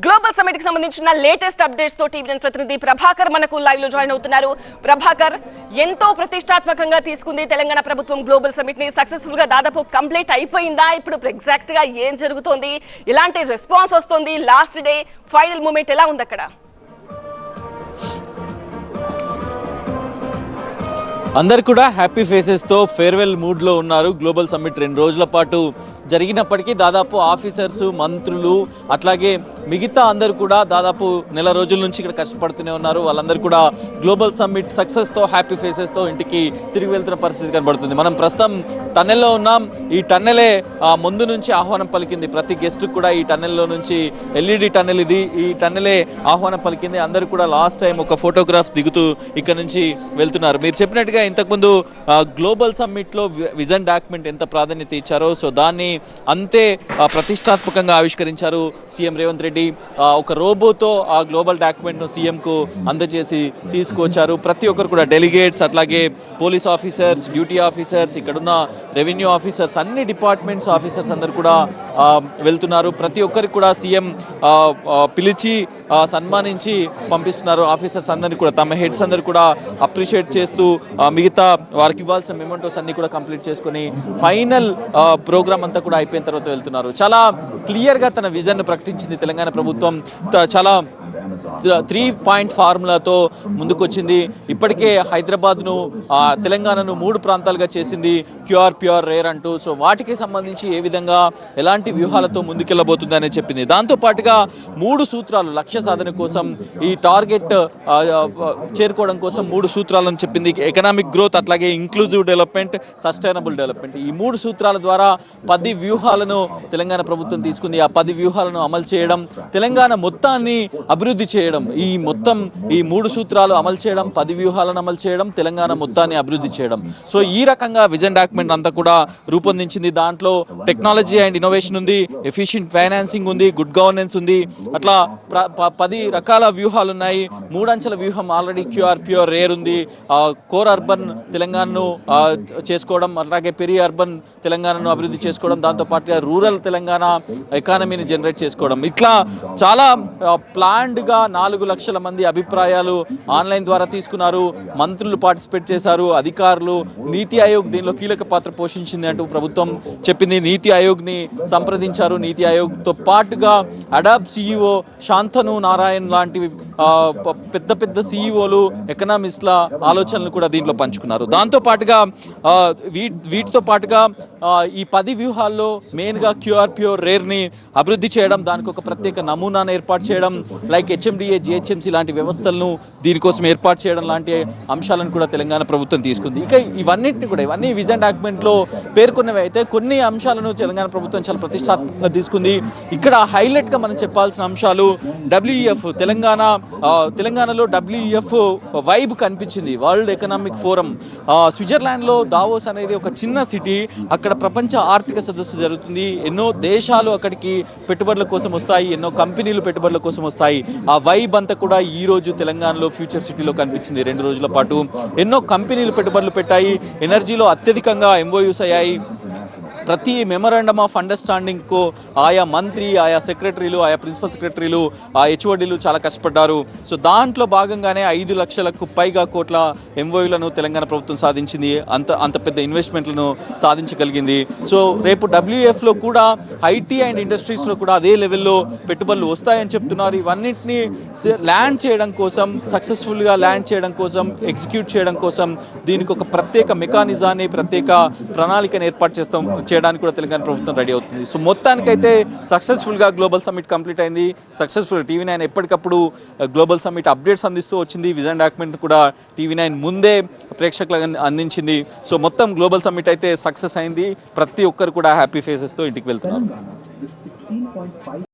Global summit కి సంబంధించిన latest updates తో టీవీ ప్రతినిధి ప్రభాకర్ మనకు లైవ్ లో జాయిన్ అవుతున్నారు. ప్రభాకర్, ఎంతో ప్రతిష్టాత్మకంగా తీసుకుంది తెలంగాణ ప్రభుత్వం గ్లోబల్ సమిట్ ని. సక్సెస్ఫుల్ గా దాదాపు కంప్లీట్ అయిపోయిందా? ఇప్పుడు ఎగ్జాక్ట్ గా ఏం జరుగుతోంది, ఇలాంటి రెస్పాన్స్ వస్తుంది, లాస్ట్ డే ఫైనల్ మూమెంట్ ఎలా ఉంది అక్కడ? అందరు కూడా హ్యాపీ ఫేసెస్తో ఫేర్వెల్ మూడ్లో ఉన్నారు. గ్లోబల్ సమ్మిట్ 2 రోజుల పాటు జరిగినప్పటికీ దాదాపు ఆఫీసర్స్, మంత్రులు, అట్లాగే మిగతా అందరూ కూడా దాదాపు నెల రోజుల నుంచి ఇక్కడ కష్టపడుతూనే ఉన్నారు. వాళ్ళందరూ కూడా గ్లోబల్ సమ్మిట్ సక్సెస్తో హ్యాపీ ఫేసెస్తో ఇంటికి తిరిగి వెళ్తున్న పరిస్థితి కనబడుతుంది. మనం ప్రస్తుతం టన్నెల్లో ఉన్నాం. ఈ టన్నెలే ముందు నుంచి ఆహ్వానం పలికింది. ప్రతి గెస్ట్కి కూడా ఈ టన్నెల్లో నుంచి ఎల్ఈడి టన్నెల్ ఇది, ఈ టన్నెలే ఆహ్వానం పలికింది. అందరూ కూడా లాస్ట్ టైం ఒక ఫోటోగ్రాఫ్ దిగుతూ ఇక్కడ నుంచి వెళ్తున్నారు. మీరు చెప్పినట్టుగా ఇంతకుముందు గ్లోబల్ సమ్మిట్లో విజన్ డాక్యుమెంట్ ఎంత ప్రాధాన్యత ఇచ్చారో, సో దాన్ని అంతే ప్రతిష్టాత్మకంగా ఆవిష్కరించారు సీఎం రేవంత్ రెడ్డి. ఒక రోబోతో ఆ గ్లోబల్ డాక్యుమెంట్ను సీఎంకు అందజేసి తీసుకువచ్చారు. ప్రతి ఒక్కరు కూడా డెలిగేట్స్, అట్లాగే పోలీస్ ఆఫీసర్స్, డ్యూటీ ఆఫీసర్స్, ఇక్కడున్న రెవెన్యూ ఆఫీసర్స్, అన్ని డిపార్ట్మెంట్స్ ఆఫీసర్స్ అందరు కూడా వెళ్తున్నారు. ప్రతి ఒక్కరికి కూడా సీఎం పిలిచి సన్మానించి పంపిస్తున్నారు. ఆఫీసర్స్ అందరినీ కూడా తమ హెడ్స్ అందరు కూడా అప్రిషియేట్ చేస్తూ మిగతా వారికి ఇవ్వాల్సిన మెమెంటోస్ అన్ని కూడా కంప్లీట్ చేసుకొని ఫైనల్ ప్రోగ్రామ్ అంతా కూడా అయిపోయిన తర్వాత వెళ్తున్నారు. చాలా క్లియర్గా తన విజన్ ప్రకటించింది తెలంగాణ ప్రభుత్వం. చాలా 3 పాయింట్ ఫార్ములాతో ముందుకొచ్చింది. ఇప్పటికే హైదరాబాద్ను, తెలంగాణను 3 ప్రాంతాలుగా చేసింది, క్యూఆర్, ప్యూర్, రేర్ అంటూ. సో వాటికి సంబంధించి ఏ విధంగా ఎలాంటి వ్యూహాలతో ముందుకెళ్ళబోతుంది అనేది చెప్పింది. దాంతోపాటుగా 3 సూత్రాలు లక్ష్య సాధన కోసం, ఈ టార్గెట్ చేరుకోవడం కోసం 3 సూత్రాలను చెప్పింది. ఎకనామిక్ గ్రోత్, అట్లాగే ఇంక్లూజివ్ డెవలప్మెంట్, సస్టైనబుల్ డెవలప్మెంట్. ఈ 3 సూత్రాల ద్వారా 10 వ్యూహాలను తెలంగాణ ప్రభుత్వం తీసుకుంది. ఆ 10 వ్యూహాలను అమలు చేయడం, తెలంగాణ మొత్తాన్ని అభివృద్ధి చేయడం, ఈ 3 సూత్రాలు అమలు చేయడం, 10 వ్యూహాలను అమలు చేయడం, తెలంగాణ మొత్తాన్ని అభివృద్ధి చేయడం. సో ఈ రకంగా విజన్ డాక్యుమెంట్ అంతా కూడా రూపొందించింది. దాంట్లో టెక్నాలజీ అండ్ ఇన్నోవేషన్ ఉంది, ఎఫిషియెంట్ ఫైనాన్సింగ్ ఉంది, గుడ్ గవర్నెన్స్ ఉంది. అట్లా 10 రకాల వ్యూహాలు ఉన్నాయి. 3 అంచెల వ్యూహం ఆల్రెడీ క్యూఆర్, ప్యూర్, రేర్ ఉంది. కోర్ అర్బన్ తెలంగాణను చేసుకోవడం, అలాగే పెరి అర్బన్ తెలంగాణను అభివృద్ధి చేసుకోవడం, దాంతోపాటుగా రూరల్ తెలంగాణ ఎకానమీని జనరేట్ చేసుకోవడం. ఇట్లా చాలా ప్లాన్డ్గా 4 లక్షల మంది అభిప్రాయాలు ఆన్లైన్ ద్వారా తీసుకున్నారు. మంత్రులు పార్టిసిపేట్ చేశారు, అధికారులు. నీతి ఆయోగ్ దీనిలో కీలక పాత్ర పోషించింది అంటూ ప్రభుత్వం చెప్పింది. నీతి ఆయోగ్ని సంప్రదించారు. నీతి ఆయోగ్తో పాటుగా అడాబ్ సిఇఓ శాంతను నారాయణ్ లాంటి పెద్ద పెద్ద సిఇఓలు, ఎకనామిస్ట్ల ఆలోచనలు కూడా దీంట్లో పంచుకున్నారు. దాంతోపాటుగా వీటితో పాటుగా ఈ 10 వ్యూహాల్లో మెయిన్గా క్యూఆర్, ప్యూర్, రేర్ని అభివృద్ధి చేయడం, దానికి ఒక ప్రత్యేక నమూనాను ఏర్పాటు చేయడం, లైక్ హెచ్ఎండిఏ, జిహెచ్ఎంసీ లాంటి వ్యవస్థలను దీనికోసం ఏర్పాటు చేయడం లాంటి అంశాలను కూడా తెలంగాణ ప్రభుత్వం తీసుకుంది. ఇక ఇవన్నీ విజన్ డాక్యుమెంట్లో పేర్కొన్నవి అయితే, కొన్ని అంశాలను తెలంగాణ ప్రభుత్వం చాలా ప్రతిష్టాత్మకంగా తీసుకుంది. ఇక్కడ హైలైట్గా మనం చెప్పాల్సిన అంశాలు డబ్ల్యూఈఎఫ్. తెలంగాణలో డబ్ల్యూఈఎఫ్ వైబ్ కనిపించింది. వరల్డ్ ఎకనామిక్ ఫోరం స్విట్జర్లాండ్లో దావోస్ అనేది ఒక చిన్న సిటీ. అక్కడ ప్రపంచ ఆర్థిక సదస్సు జరుగుతుంది. ఎన్నో దేశాలు అక్కడికి పెట్టుబడుల కోసం వస్తాయి, ఎన్నో కంపెనీలు పెట్టుబడుల కోసం వస్తాయి. ఆ వైబ్ అంతా కూడా ఈ రోజు తెలంగాణలో ఫ్యూచర్ సిటీలో కనిపించింది. 2 రోజుల పాటు ఎన్నో కంపెనీలు పెట్టుబడులు పెట్టాయి. ఎనర్జీలో అత్యధికంగా ఎంఓయూస్ అయ్యాయి. ప్రతి మెమరాండమ్ ఆఫ్ అండర్స్టాండింగ్కు ఆయా మంత్రి, ఆయా సెక్రటరీలు, ఆయా ప్రిన్సిపల్ సెక్రటరీలు, ఆ హెచ్ఓడీలు చాలా కష్టపడ్డారు. సో దాంట్లో భాగంగానే 5 లక్షలకు పైగా కోట్ల ఎంఓయూలను తెలంగాణ ప్రభుత్వం సాధించింది. అంత పెద్ద ఇన్వెస్ట్మెంట్లను సాధించగలిగింది. సో రేపు డబ్ల్యూఎఫ్లో కూడా ఐటీ అండ్ ఇండస్ట్రీస్లో కూడా అదే లెవెల్లో పెట్టుబడులు వస్తాయని చెప్తున్నారు. ఇవన్నింటినీ ల్యాండ్ చేయడం కోసం, సక్సెస్ఫుల్గా ల్యాండ్ చేయడం కోసం, ఎగ్జిక్యూట్ చేయడం కోసం దీనికి ఒక ప్రత్యేక మెకానిజాన్ని, ప్రత్యేక ప్రణాళికను ఏర్పాటు చేయడానికి కూడా తెలంగాణ ప్రభుత్వం రెడీ అవుతుంది. సో మొత్తానికైతే సక్సెస్ఫుల్గా గ్లోబల్ సమ్మిట్ కంప్లీట్ అయింది. సక్సెస్ఫుల్ టీవీ9 ఎప్పటికప్పుడు గ్లోబల్ సమ్మిట్ అప్డేట్స్ అందిస్తూ వచ్చింది. విజన్ డాక్యుమెంట్ కూడా టీవీ9 ముందే ప్రేక్షకులకు అందించింది. సో మొత్తం గ్లోబల్ సమ్మిట్ అయితే సక్సెస్ అయింది. ప్రతి ఒక్కరు కూడా హ్యాపీ ఫేసెస్తో ఇంటికి వెళ్తున్నారు.